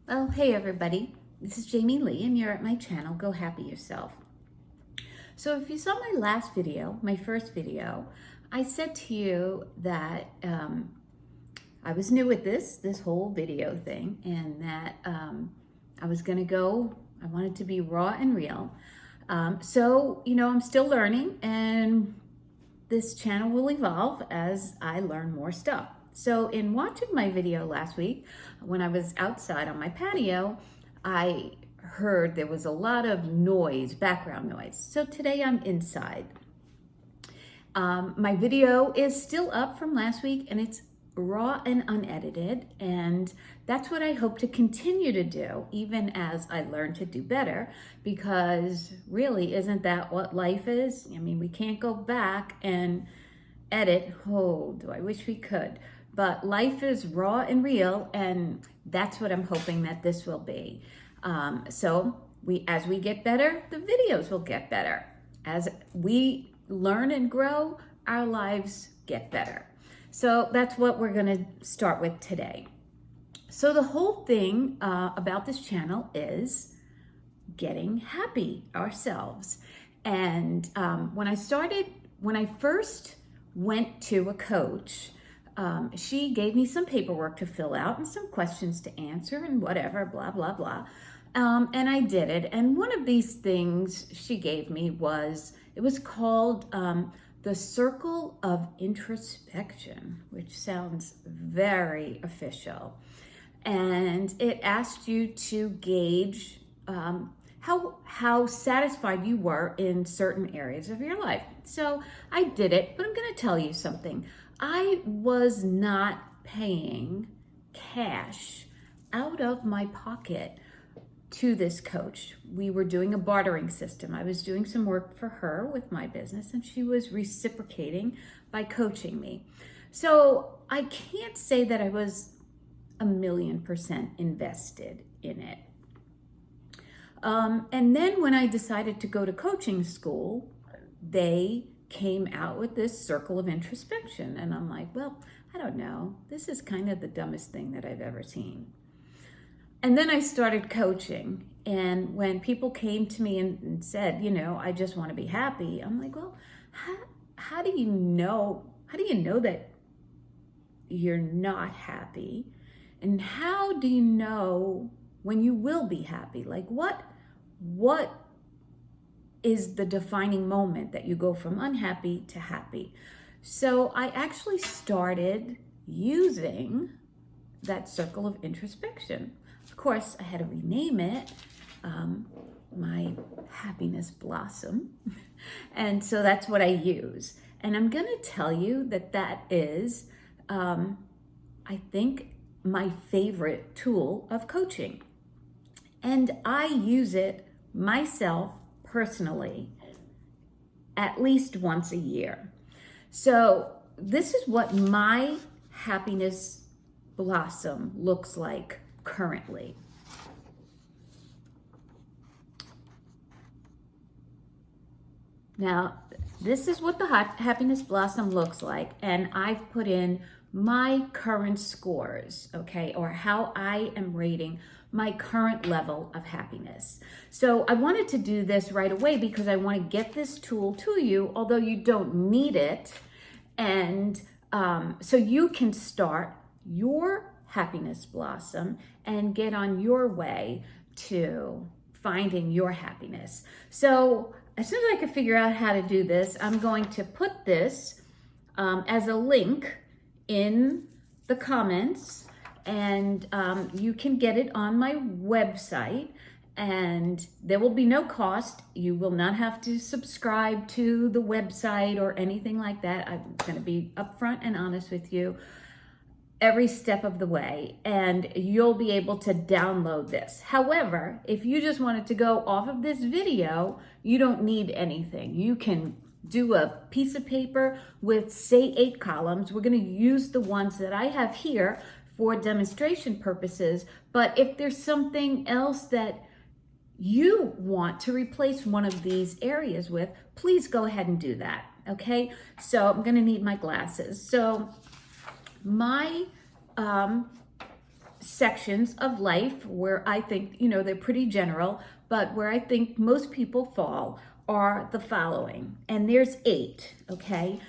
Well, hey everybody, this is Jamie Lee and you're at my channel, Go Happy Yourself. So if you saw my last video, my first video, I said to you that I was new at this whole video thing, and that I wanted to be raw and real. So, I'm still learning, and this channel will evolve as I learn more stuff. So in watching my video last week, when I was outside on my patio, I heard there was a lot of noise, background noise. So today I'm inside. My video is still up from last week, and it's raw and unedited, and that's what I hope to continue to do, even as I learn to do better, because really, isn't that what life is? I mean, we can't go back and edit. Oh, do I wish we could. But life is raw and real, and that's what I'm hoping that this will be. So as we get better, the videos will get better. As we learn and grow, our lives get better. So that's what we're going to start with today. So the whole thing about this channel is getting happy ourselves. And when I first went to a coach, she gave me some paperwork to fill out and some questions to answer and whatever, blah, blah, blah. And I did it. And one of these things she gave me was called the Circle of Introspection, which sounds very official. And it asked you to gauge how satisfied you were in certain areas of your life. So I did it, but I'm going to tell you something. I was not paying cash out of my pocket to this coach. We were doing a bartering system. I was doing some work for her with my business, and she was reciprocating by coaching me. So I can't say that I was 1,000,000% invested in it. And then when I decided to go to coaching school, they came out with this Circle of Introspection. And I'm like, well, I don't know. This is kind of the dumbest thing that I've ever seen. And then I started coaching. And when people came to me and said, I just want to be happy, I'm like, well, how do you know that you're not happy? And how do you know when you will be happy? Like what is the defining moment that you go from unhappy to happy? So I actually started using that Circle of Introspection. Of course, I had to rename it my Happiness Blossom. And so that's what I use. And I'm going to tell you that is, I think, my favorite tool of coaching. And I use it myself personally at least once a year. So this is what my Happiness Blossom looks like currently. Now, this is what the Happiness Blossom looks like, and I've put in my current scores, okay, or how I am rating my current level of happiness. So I wanted to do this right away because I want to get this tool to you, although you don't need it. And so you can start your Happiness Blossom and get on your way to finding your happiness. So as soon as I can figure out how to do this, I'm going to put this as a link in the comments, and you can get it on my website, and there will be no cost. You will not have to subscribe to the website or anything like that. I'm going to be upfront and honest with you every step of the way, and you'll be able to download this. However, if you just wanted to go off of this video, you don't need anything. You can do a piece of paper with, say, 8 columns. We're going to use the ones that I have here for demonstration purposes. But if there's something else that you want to replace one of these areas with, please go ahead and do that. Okay, so I'm going to need my glasses. So my sections of life where I think, they're pretty general, but where I think most people fall are the following. And there's 8, okay?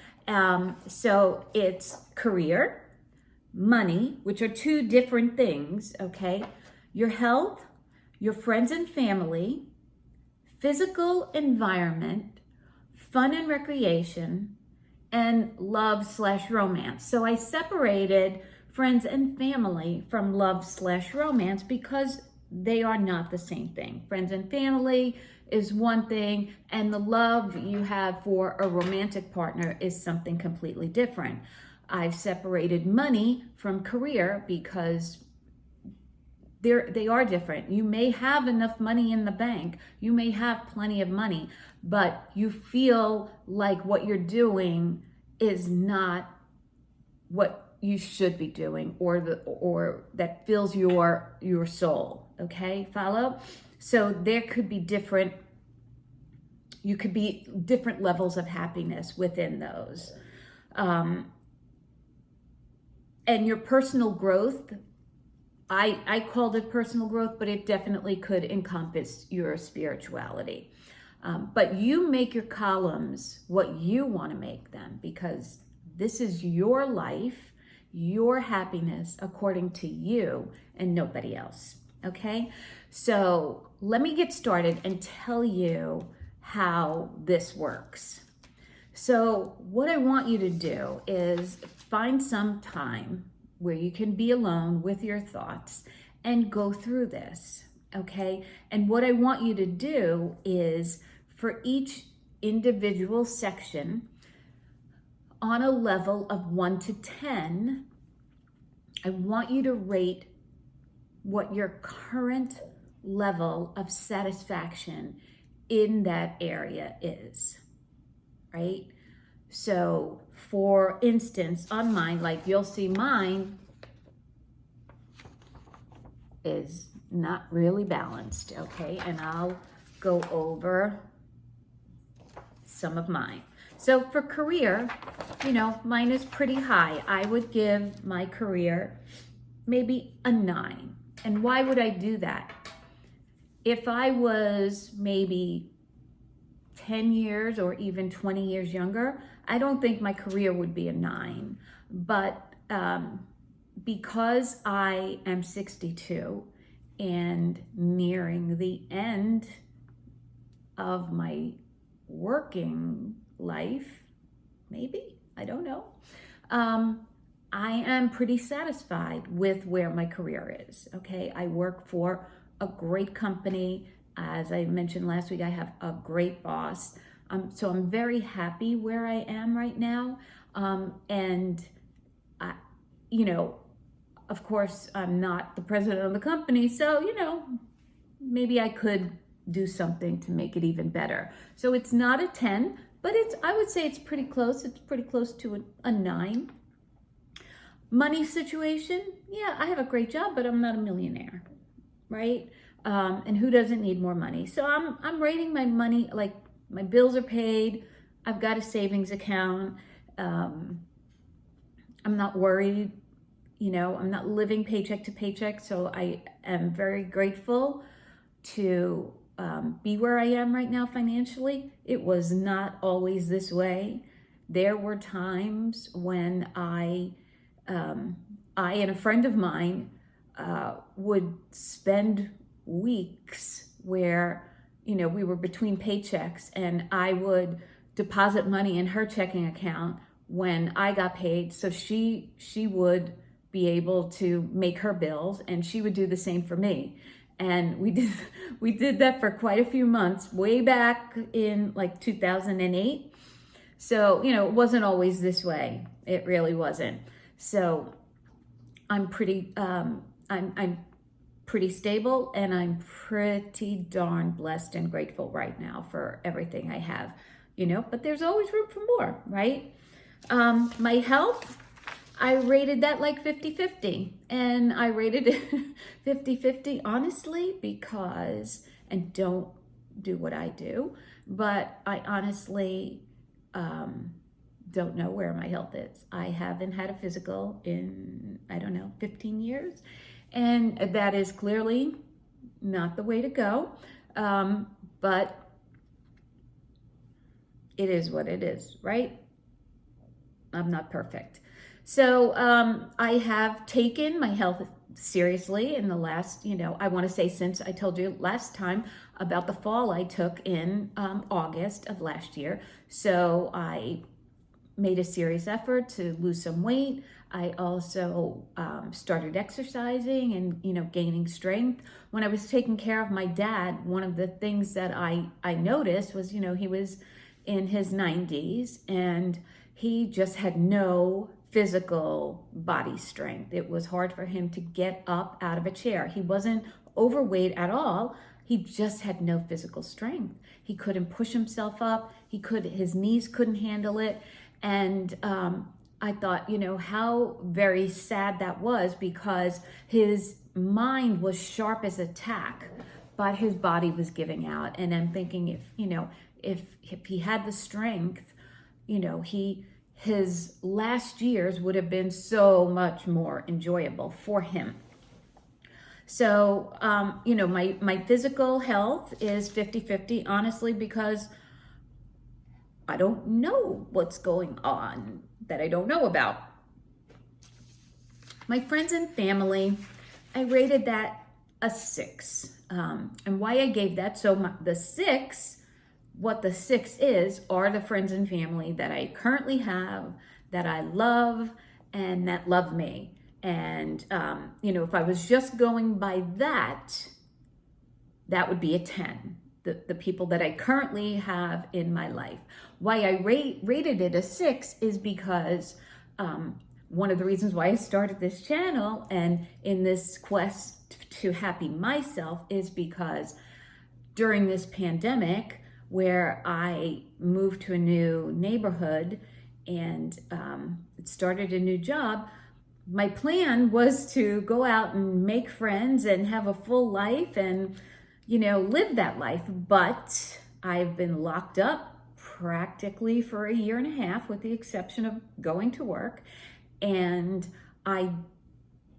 So it's career, money, which are 2 different things, okay? Your health, your friends and family, physical environment, fun and recreation, and love/romance. So I separated friends and family from love/romance because they are not the same thing. Friends and family is one thing, and the love you have for a romantic partner is something completely different. I've separated money from career because they are different. You may have enough money in the bank, you may have plenty of money, but you feel like what you're doing is not what you should be doing, or that fills your soul. Okay, follow? So there could be different levels of happiness within those. And your personal growth, I called it personal growth, but it definitely could encompass your spirituality. But you make your columns what you want to make them, because this is your life, your happiness according to you and nobody else. Okay? So let me get started and tell you how this works. So what I want you to do is find some time where you can be alone with your thoughts and go through this, okay? And what I want you to do is, for each individual section, on a level of 1 to 10, I want you to rate what your current level of satisfaction in that area is, right? So for instance, on mine, like you'll see mine is not really balanced, okay? And I'll go over some of mine. So for career, mine is pretty high. I would give my career maybe a 9. And why would I do that? If I was maybe 10 years or even 20 years younger, I don't think my career would be a 9. But because I am 62 and nearing the end of my working life, maybe, I don't know, I am pretty satisfied with where my career is, okay? I work for a great company. As I mentioned last week, I have a great boss. So I'm very happy where I am right now. And I, of course, I'm not the president of the company. So, maybe I could do something to make it even better. So it's not a 10, but I would say it's pretty close. It's pretty close to a 9. Money situation, yeah, I have a great job, but I'm not a millionaire, right? And who doesn't need more money? So I'm rating my money, like my bills are paid. I've got a savings account. I'm not worried, I'm not living paycheck to paycheck. So I am very grateful to be where I am right now financially. It was not always this way. There were times when I and a friend of mine would spend weeks where, we were between paychecks, and I would deposit money in her checking account when I got paid. So she would be able to make her bills, and she would do the same for me. And we did that for quite a few months, way back in like 2008. So, it wasn't always this way. It really wasn't. So I'm pretty pretty stable, and I'm pretty darn blessed and grateful right now for everything I have, but there's always room for more, right? My health, I rated that like 50-50, and I rated it 50-50 honestly because, and don't do what I do, but I honestly don't know where my health is. I haven't had a physical in, 15 years. And that is clearly not the way to go. But it is what it is, right? I'm not perfect. So I have taken my health seriously in the last, I want to say since I told you last time about the fall I took in August of last year. So I made a serious effort to lose some weight. I also started exercising and, gaining strength. When I was taking care of my dad, one of the things that I noticed was, he was in his 90s and he just had no physical body strength. It was hard for him to get up out of a chair. He wasn't overweight at all. He just had no physical strength. He couldn't push himself up. His knees couldn't handle it. And I thought, how very sad that was, because his mind was sharp as a tack, but his body was giving out. And I'm thinking, if he had the strength, his last years would have been so much more enjoyable for him. So, my physical health is 50-50, honestly, because I don't know what's going on that I don't know about. My friends and family, I rated that a 6. And why I gave that, so the 6, what the 6 is, are the friends and family that I currently have, that I love, and that love me. And, if I was just going by that, that would be a 10. The people that I currently have in my life. Why I rated it a 6 is because one of the reasons why I started this channel and in this quest to happy myself is because during this pandemic, where I moved to a new neighborhood and started a new job, my plan was to go out and make friends and have a full life and live that life. But I've been locked up practically for a year and a half, with the exception of going to work. And I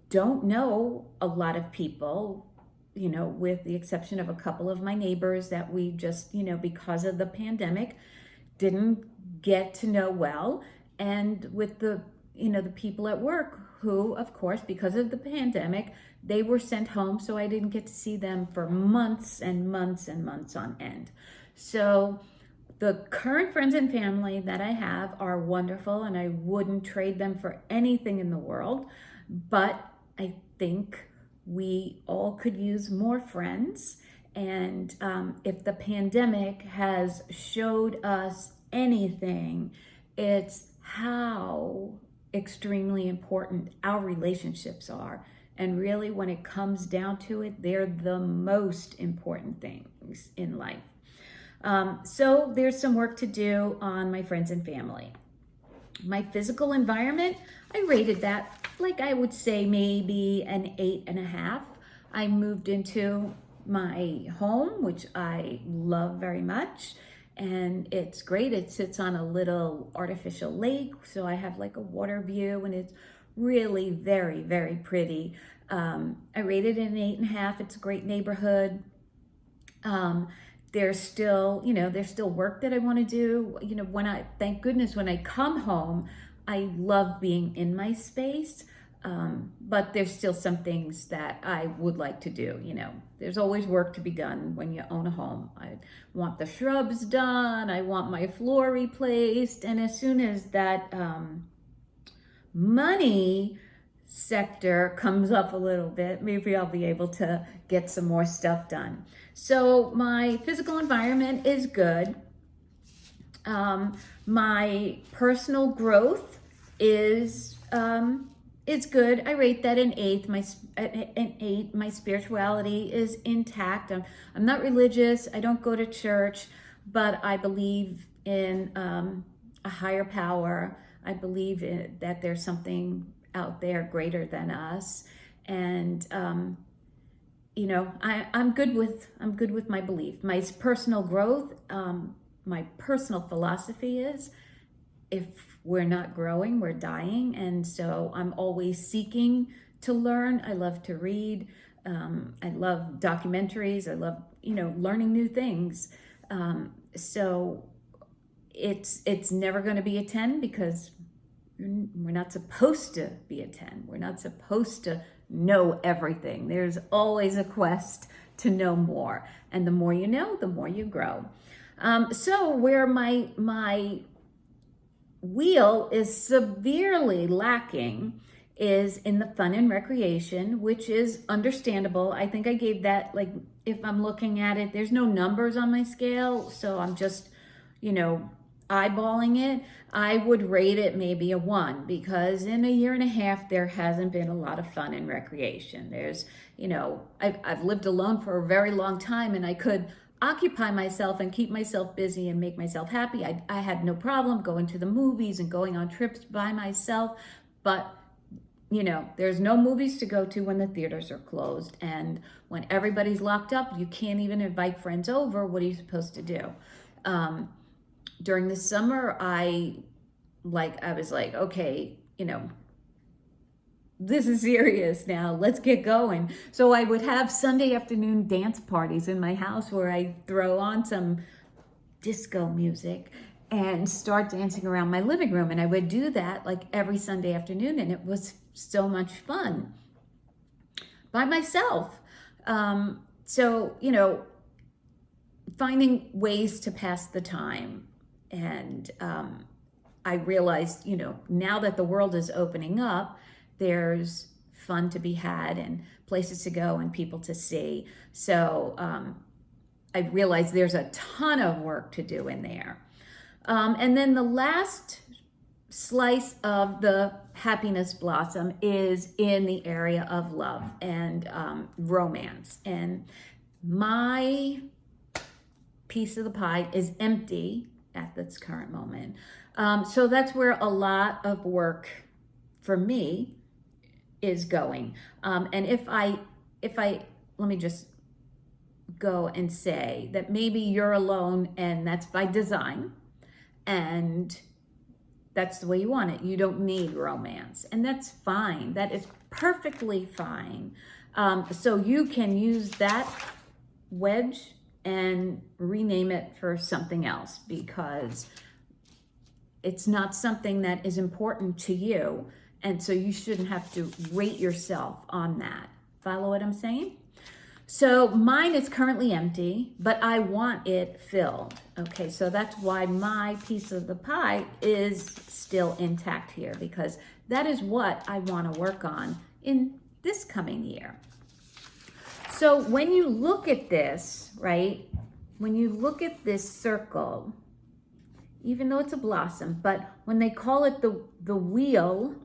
don't know a lot of people, with the exception of a couple of my neighbors that we just, because of the pandemic, didn't get to know well. And with the people at work who, of course, because of the pandemic, they were sent home, so I didn't get to see them for months and months and months on end. So the current friends and family that I have are wonderful, and I wouldn't trade them for anything in the world. But I think we all could use more friends. And if the pandemic has showed us anything, it's how extremely important our relationships are. And really, when it comes down to it, they're the most important things in life. So there's some work to do on my friends and family. My physical environment, I rated that, like I would say maybe an 8.5. I moved into my home, which I love very much. And it's great. It sits on a little artificial lake. So I have like a water view, and it's really very, very pretty. I rated it an 8.5. It's a great neighborhood. There's still work that I want to do. Thank goodness, when I come home, I love being in my space. But there's still some things that I would like to do. There's always work to be done when you own a home. I want the shrubs done. I want my floor replaced. And as soon as that money sector comes up a little bit, maybe I'll be able to get some more stuff done. So my physical environment is good. My personal growth is good. I rate that an 8. An 8. My spirituality is intact. I'm not religious. I don't go to church, but I believe in a higher power. I believe that there's something out there greater than us, and I'm good with my belief. My personal growth, my personal philosophy is, if we're not growing, we're dying. And so I'm always seeking to learn. I love to read. I love documentaries. I love, learning new things. So it's never going to be a 10 because we're not supposed to be a 10. We're not supposed to know everything. There's always a quest to know more. And the more you know, the more you grow. So where my wheel is severely lacking is in the fun and recreation, which is understandable. I think I gave that, like, if I'm looking at it, there's no numbers on my scale, so I'm just, eyeballing it. I would rate it maybe a 1 because in a year and a half, there hasn't been a lot of fun and recreation. There's, I've lived alone for a very long time, and I could occupy myself and keep myself busy and make myself happy. I had no problem going to the movies and going on trips by myself, but there's no movies to go to when the theaters are closed. And when everybody's locked up, you can't even invite friends over. What are you supposed to do? During the summer, I was like, okay, this is serious now. Let's get going. So I would have Sunday afternoon dance parties in my house where I throw on some disco music and start dancing around my living room. And I would do that like every Sunday afternoon. And it was so much fun by myself. So, finding ways to pass the time. And I realized, now that the world is opening up, there's fun to be had and places to go and people to see. So I realized there's a ton of work to do in there. And then the last slice of the happiness blossom is in the area of love and romance. And my piece of the pie is empty at this current moment. So that's where a lot of work for me is going. And if I let me just go and say that maybe you're alone and that's by design and that's the way you want it. You don't need romance, and that's fine. That is perfectly fine. So you can use that wedge and rename it for something else because it's not something that is important to you. And so you shouldn't have to rate yourself on that. Follow what I'm saying? So mine is currently empty, but I want it filled. Okay, so that's why my piece of the pie is still intact here because that is what I want to work on in this coming year. So when you look at this, right, when you look at this circle, even though it's a blossom, but when they call it the wheel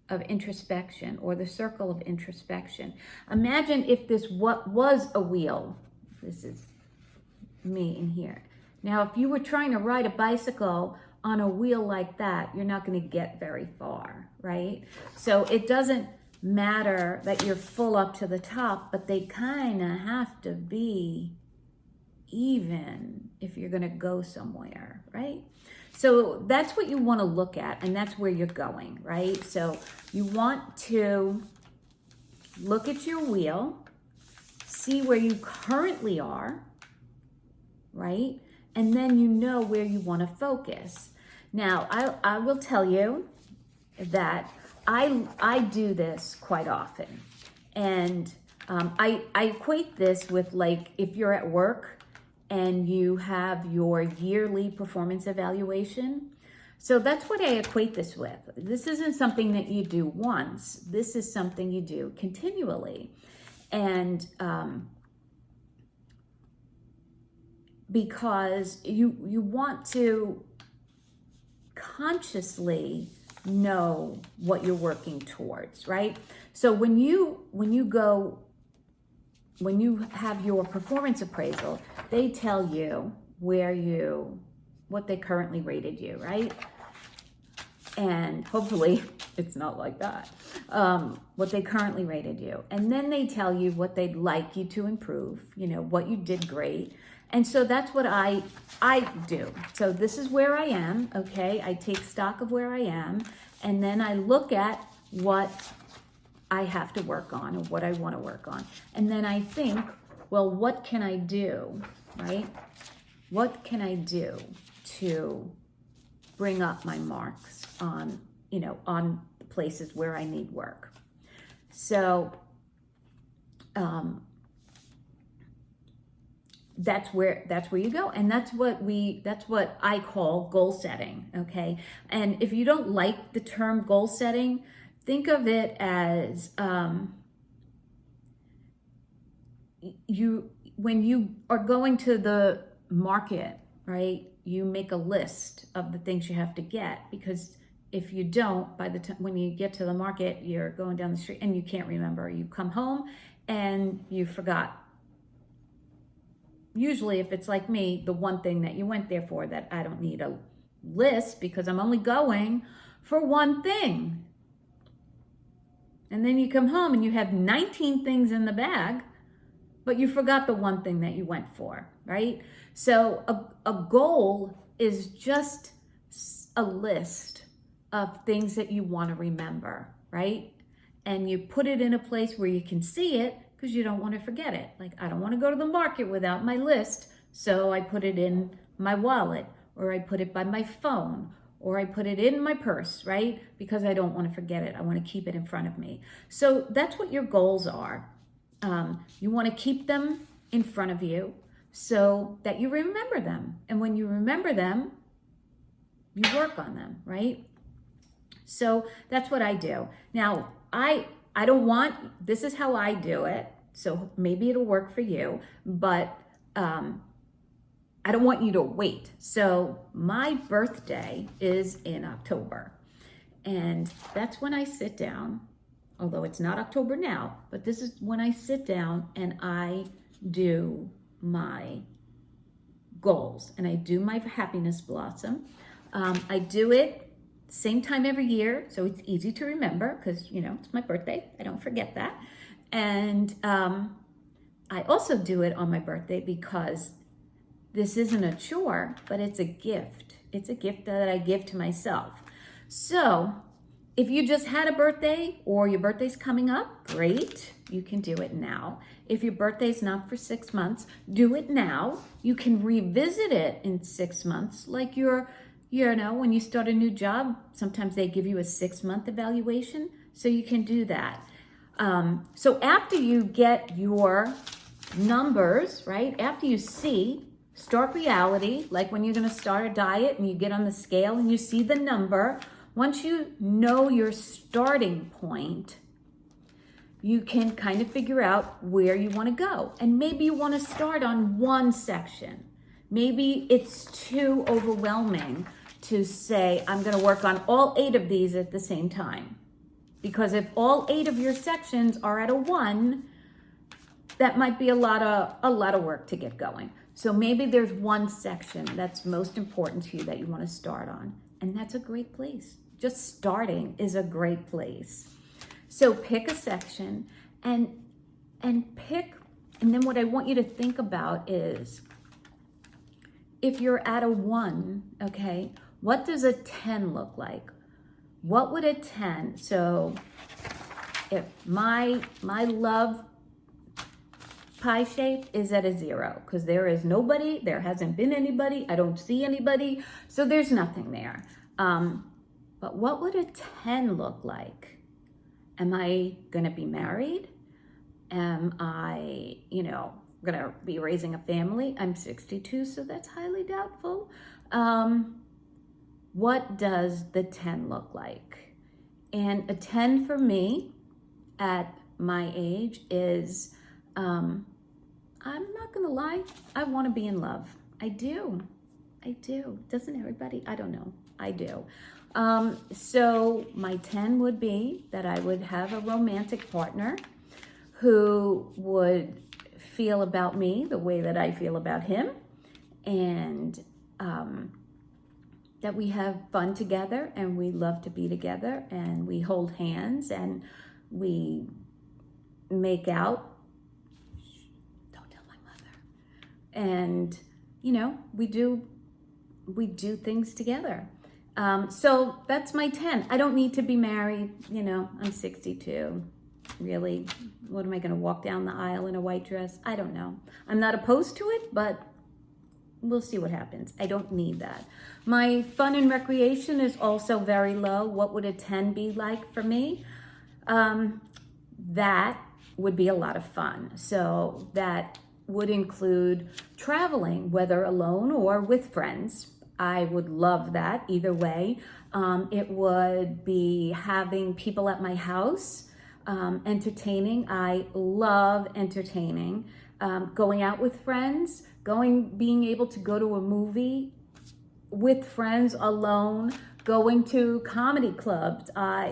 of introspection or the circle of introspection, imagine if this what was a wheel. This is me in here. Now, if you were trying to ride a bicycle on a wheel like that, you're not going to get very far, right? So it doesn't matter that you're full up to the top, but they kind of have to be even if you're going to go somewhere, right? So that's what you want to look at, and that's where you're going, right? So you want to look at your wheel, see where you currently are, right? And then you know where you want to focus. Now, I will tell you that I do this quite often. And I equate this with, like, if you're at work and you have your yearly performance evaluation. So that's what I equate this with. This isn't something that you do once. This is something you do continually. And because you want to consciously know what you're working towards, right? So when you have your performance appraisal, they tell you what they currently rated you, right? And hopefully it's not like that. What they currently rated you. And then they tell you what they'd like you to improve, what you did great. And so that's what I do. So this is where I am, okay? I take stock of where I am, and then I look at what I have to work on or what I want to work on. And then I think, well, what can I do, right? What can I do to bring up my marks on, on the places where I need work? So that's where you go. And that's what I call goal setting. Okay. And if you don't like the term goal setting, think of it as, when you are going to the market, right? You make a list of the things you have to get, because if you don't, by the time when you get to the market, you're going down the street and you can't remember. You come home and you forgot. Usually, if it's like me, the one thing that you went there for, that I don't need a list because I'm only going for one thing. And then you come home and you have 19 things in the bag, but you forgot the one thing that you went for, right? So a goal is just a list of things that you want to remember, right? And you put it in a place where you can see it, because you don't want to forget it. Like, I don't want to go to the market without my list, so I put it in my wallet, or I put it by my phone, or I put it in my purse, right? Because I don't want to forget it. I want to keep it in front of me. So that's what your goals are. You want to keep them in front of you so that you remember them. And when you remember them, you work on them, right? So that's what I do. Now, I don't want, this is how I do it, so maybe it'll work for you, but I don't want you to wait. So my birthday is in October, and that's when I sit down, although it's not October now, but this is when I sit down and I do my goals, and I do my happiness blossom. I do it same time every year, so it's easy to remember, because it's my birthday. I don't forget that. And I also do it on my birthday because this isn't a chore, but it's a gift. It's a gift that I give to myself. So if you just had a birthday, or your birthday's coming up, great, you can do it now. If your birthday's not for 6 months, do it now. You can revisit it in 6 months, like when you start a new job, sometimes they give you a 6-month evaluation, so you can do that. So after you get your numbers, right, after you see stark reality, like when you're going to start a diet and you get on the scale and you see the number, once you know your starting point, you can kind of figure out where you want to go. And maybe you want to start on one section. Maybe it's too overwhelming to say, I'm going to work on all 8 of these at the same time. Because if all 8 of your sections are at a 1, that might be a lot of work to get going. So maybe there's one section that's most important to you that you want to start on. And that's a great place. Just starting is a great place. So pick a section and then what I want you to think about is, if you're at a 1, okay, what does a 10 look like? What would a 10, so if my love pie shape is at a 0, because there is nobody, there hasn't been anybody, I don't see anybody, so there's nothing there. But what would a 10 look like? Am I going to be married? Am I, going to be raising a family? I'm 62, so that's highly doubtful. What does the 10 look like? And a 10 for me at my age is, I'm not going to lie, I want to be in love. I do. Doesn't everybody? I don't know. I do. So my 10 would be that I would have a romantic partner who would feel about me the way that I feel about him, and that we have fun together, and we love to be together, and we hold hands, and we make out. Don't tell my mother. And we do things together. So that's my 10. I don't need to be married. I'm 62. really, what am I going to walk down the aisle in a white dress? I don't know. I'm not opposed to it, but we'll see what happens. I don't need that. My fun and recreation is also very low. What would a 10 be like for me? That would be a lot of fun. So that would include traveling, whether alone or with friends. I would love that either way. It would be having people at my house, entertaining. I love entertaining. Going out with friends, being able to go to a movie with friends, alone, going to comedy clubs.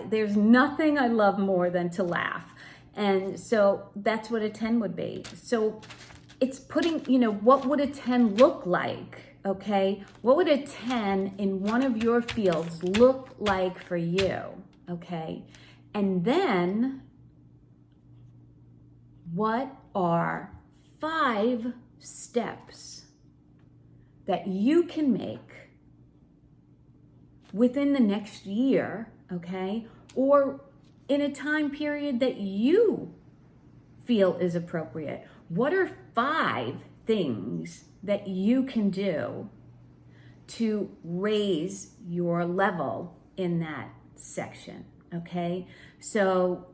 There's nothing I love more than to laugh. And so that's what a 10 would be. So it's putting, what would a 10 look like? Okay, what would a 10 in one of your fields look like for you? Okay, and then what are 5 steps that you can make within the next year, okay, or in a time period that you feel is appropriate? What are 5 things that you can do to raise your level in that section, okay? So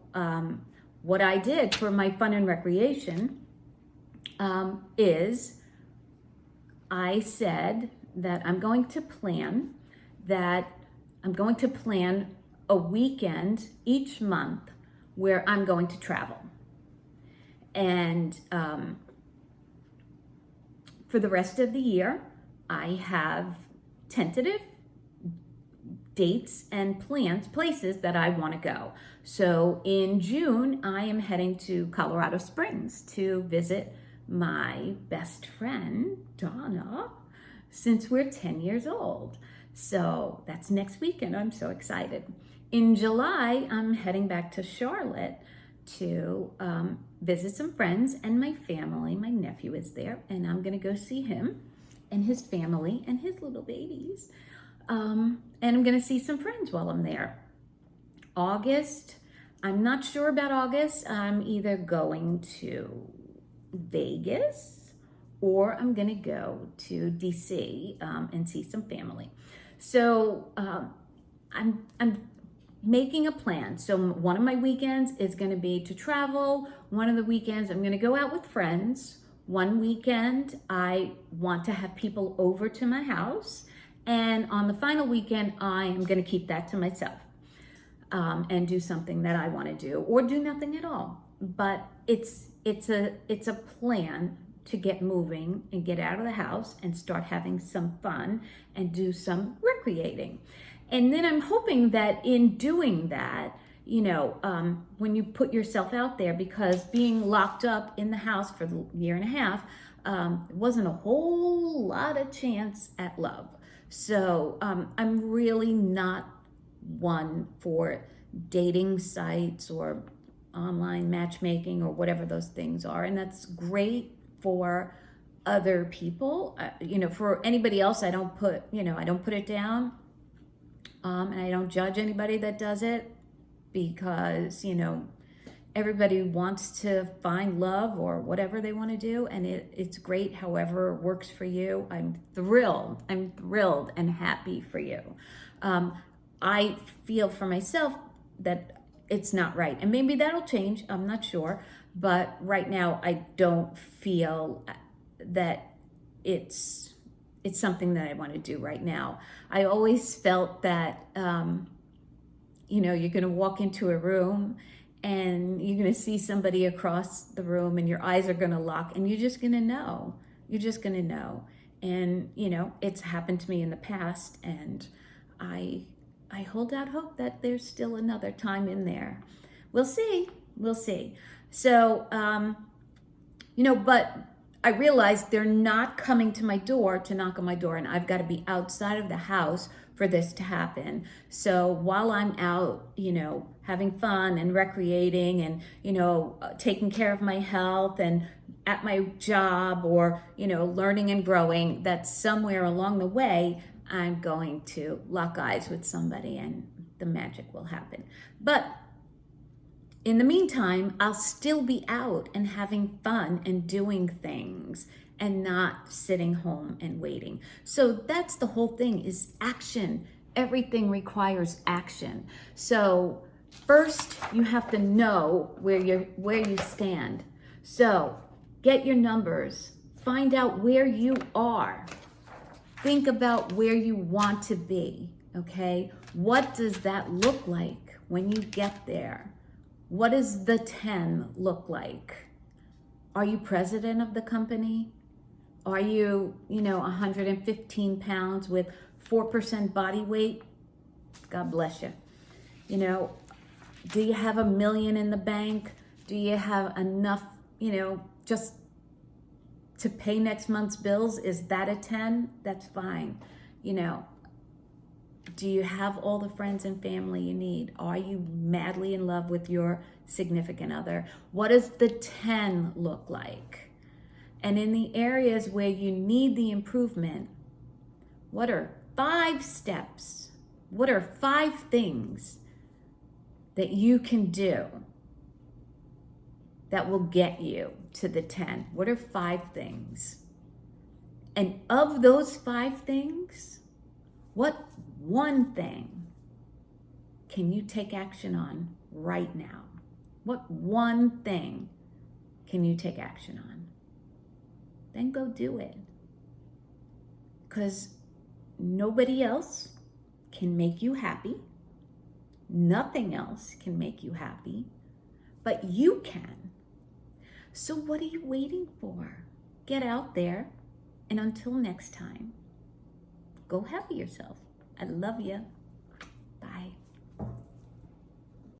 what I did for my fun and recreation is I said that I'm going to plan a weekend each month where I'm going to travel. And for the rest of the year, I have tentative dates and plans, places that I want to go. So in June, I am heading to Colorado Springs to visit my best friend, Donna, since we're 10 years old. So that's next weekend. I'm so excited. In July, I'm heading back to Charlotte to visit some friends and my family. My nephew is there, and I'm going to go see him and his family and his little babies. And I'm going to see some friends while I'm there. August, I'm not sure about August. I'm either going to Vegas or I'm going to go to DC and see some family. So I'm making a plan. So one of my weekends is going to be to travel. One of the weekends I'm going to go out with friends. One weekend I want to have people over to my house. And on the final weekend, I am going to keep that to myself and do something that I want to do, or do nothing at all. But it's a plan to get moving and get out of the house and start having some fun and do some recreating. And then I'm hoping that in doing that, when you put yourself out there, because being locked up in the house for the year and a half, wasn't a whole lot of chance at love. So I'm really not one for dating sites or online matchmaking or whatever those things are. And that's great for other people. For anybody else, I don't put it down. And I don't judge anybody that does it, because, everybody wants to find love or whatever they want to do. And it's great however it works for you. I'm thrilled and happy for you. I feel for myself that it's not right. And maybe that'll change. I'm not sure. But right now, I don't feel that it's something that I want to do right now. I always felt that, you're going to walk into a room and you're going to see somebody across the room and your eyes are going to lock and you're just going to know. You're just going to know. And, it's happened to me in the past, and I hold out hope that there's still another time in there. We'll see. So, but I realized they're not coming to my door to knock on my door, and I've got to be outside of the house for this to happen. So while I'm out, having fun and recreating and, taking care of my health and at my job, or, learning and growing, that somewhere along the way, I'm going to lock eyes with somebody and the magic will happen. But In the meantime, I'll still be out and having fun and doing things and not sitting home and waiting. So that's the whole thing, is action. Everything requires action. So first you have to know where you stand. So get your numbers, find out where you are. Think about where you want to be, okay? What does that look like when you get there? What does the 10 look like? Are you president of the company? Are you, 115 pounds with 4% body weight? God bless you. Do you have $1 million in the bank? Do you have enough, just to pay next month's bills? Is that a 10? That's fine. Do you have all the friends and family you need? Are you madly in love with your significant other? What does the 10 look like? And in the areas where you need the improvement, what are 5 steps? What are 5 things that you can do that will get you to the 10? What are 5 things? And of those 5 things, what one thing can you take action on right now? What one thing can you take action on? Then go do it. Because nobody else can make you happy. Nothing else can make you happy, but you can. So what are you waiting for? Get out there, and until next time, go happy yourself. I love you.